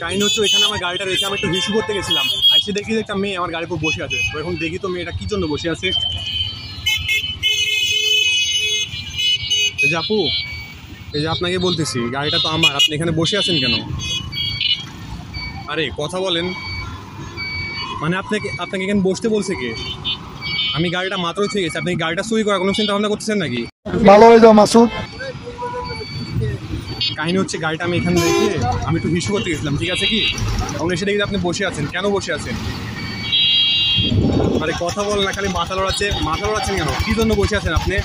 কাহিনী হচ্ছে এখানে আমার গাড়িটা রেখে আমি একটু হিসু করতে গেছিলাম, এসে দেখি যে একটা মেয়ে আমার গাড়ির উপর বসে আছে। তো এখন দেখি তো মেয়েটা কি জন্য বসে আছে। এই যে আপু, এই যে আপনাকে বলতেছি গাড়িটা তো আমার, আপনি এখানে বসে আছেন কেন? আরে কথা বলেন, মানে আপনাকে আপনাকে এখানে বসতে বলছে কে? আমি গাড়িটা মাত্র থেকে গেছি, আপনি গাড়িটা চুরি করার কোনো চিন্তা ভাবনা করতেছেন নাকি? ভালো হয়ে যাও মাসুদ। কাহিনী হচ্ছে গাড়িটা আমি এখানে রেখে আমি একটু হিসু করতে গেছিলাম, ঠিক আছে কি? এখন এসে দেখি আপনি বসে আছেন, কেন বসে আছেন? আরে কথা বল না, খালি মাথা লড়াচ্ছেন কেন? কি জন্য বসে আছেন আপনি?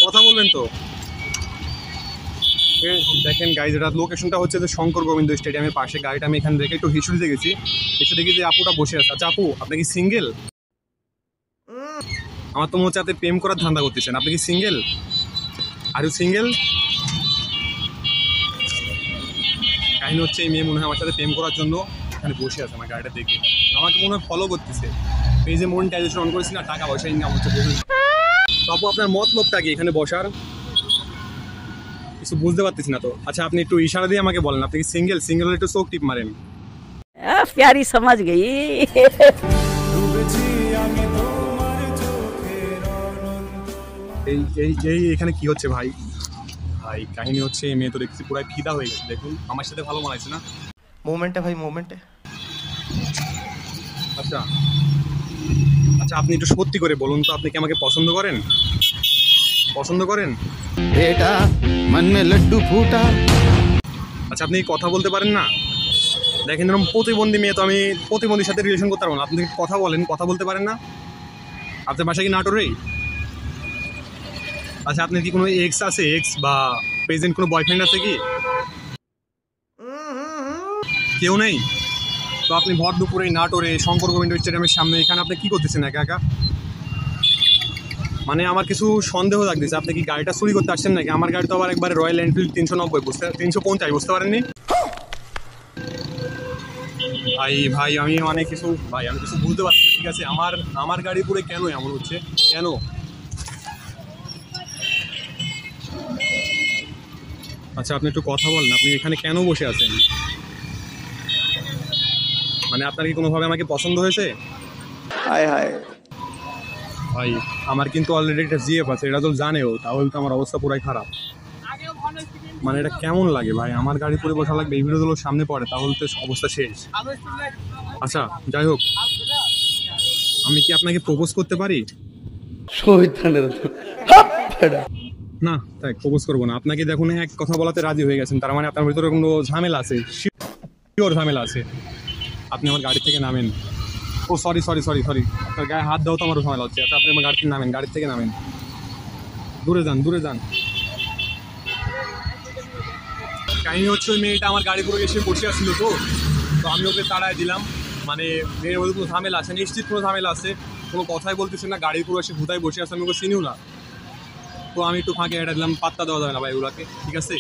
কথা বলবেন তো। দেখেন গাড়িটা লোকেশনটা হচ্ছে যে শঙ্কর গোবিন্দ স্টেডিয়ামের পাশে। গাড়িটা আমি এখানে রেখে একটু হিসু দিতে গেছি, এসে দেখি যে আপুটা বসে আছে। আচ্ছা আপু, আপনি কি সিঙ্গেল? আমার তো মনে হচ্ছে আপনি প্রেম করার ধান্দা করতেছেন। আপনি কি সিঙ্গেল? Are you single? কাহিনী হচ্ছে এই মেয়ে মনে হয় আমার সাথে প্রেম করার জন্য এখানে বসে আছে আমার গাড়িটা দেখে। আমাকে মনে হয় ফলো করতেছে। এই যে মনিটাইজেশন অন করেছি না, টাকা পয়সা ইনকাম হচ্ছে। তো আপু আপনার মতলবটা কি এখানে বসার? কিছু বুঝতে পারতেছি না তো। আচ্ছা আপনি একটু ইশারা দিয়ে আমাকে বলেন, আপনি কি সিঙ্গেল? সিঙ্গেল হলে একটু চোখ টিপ মারেন। प्यारी समझ गई। এই এই এই এখানে কি হচ্ছে ভাই? ভাই কাহিনী হচ্ছে এই মেয়ে তো দেখছি পুরাই ফিদা হয়ে গেছে। দেখুন আমার সাথে ভালো মানাইছে না? मोमेंट है भाई, मोमेंट है। আচ্ছা আচ্ছা, আপনি একটু সত্যি করে বলুন তো, আপনি কি আমাকে পছন্দ করেন? পছন্দ করেন? बेटा मन में लड्डू फूटा। আচ্ছা আপনি কথা বলতে পারেন না? দেখেন এরকম প্রতিবন্ধী মেয়ে, তো আমি প্রতিবন্ধীর সাথে রিলেশন করতে পারবো না। আপনি কথা বলেন, কথা বলতে পারেন না? আপনার বাসা কি নাটোরেই? আচ্ছা আপনার কি কোনো এক্স আছে? এক্স বা প্রেজেন্ট কোনো বয়ফ্রেন্ড আছে কি? কেউ নেই? তো আপনি ভর দুপুরে নাটোরে শঙ্কর গোবিন্দ স্টেডিয়ামের সামনে এখানে আপনি কি করতেছেন একা একা? মানে আমার কিছু সন্দেহ লাগতেছে, আপনি কি গাড়িটা চুরি করতে আসছেন নাকি? আমার গাড়ি তো আবার একবারে রয়্যাল এনফিল্ড 390, 350 বুঝতে পারেননি? ভাই ভাই আমি মানে কিছু আমি কিছু বুঝতে পারছি না, ঠিক আছে? আমার গাড়ি পুরো কেন এমন হচ্ছে, কেন? আচ্ছা আপনি একটু কথা বলেন, আপনি এখানে কেন বসে আছেন? মানে আপনার কি কোনোভাবে আমাকে পছন্দ হয়েছে? हाय हाय। ভাই আমার কিন্তু অলরেডি একটা জিএফ আছে, এটা তো জানেও, তাহলে তো আমার অবস্থা পুরাই খারাপ। মানে এটা কেমন লাগে ভাই? আমার গাড়ি পুরো বসা লাগবে, এই ভিডিওগুলো সামনে পড়ে, তাহলে তো অবস্থা শেষ। আচ্ছা যাই হোক, আমি কি আপনাকে প্রপোজ করতে পারি? না তাই প্রপোজ করবো না। আপনাকে দেখুন এক কথা বলাতে রাজি হয়ে গেছেন, তার মানে আপনার ভিতরে কোনো ঝামেলা আছে, শিওর ঝামেলা আছে। আপনি আমার গাড়ি থেকে নামেন। ও সরি সরি সরি সরি, আপনার গায়ে হাত দাও তো আমারও ঝামেলা হচ্ছে। আচ্ছা আপনি আমার গাড়ি থেকে নামেন, গাড়ি থেকে নামেন, দূরে যান, দূরে যান। কাহিনী হচ্ছে ওই মেয়েটা আমার গাড়ি পুরো এসে বসে আসছিল, তো আমি ওকে তাড়ায় দিলাম। মানে মেয়ের মধ্যে কোনো ঝামেলা আছে, নিশ্চিত কোনো ঝামেলা আছে। কোনো কথাই বলতেছে না, গাড়ি পুরো এসে ভুতায় বসে আছে, আমি ওকে চিনিও না। তো আমি একটু ফাঁকে এটা দিলাম, পাত্তা দেওয়া যাবে না ভাই ওগুলোকে, ঠিক আছে?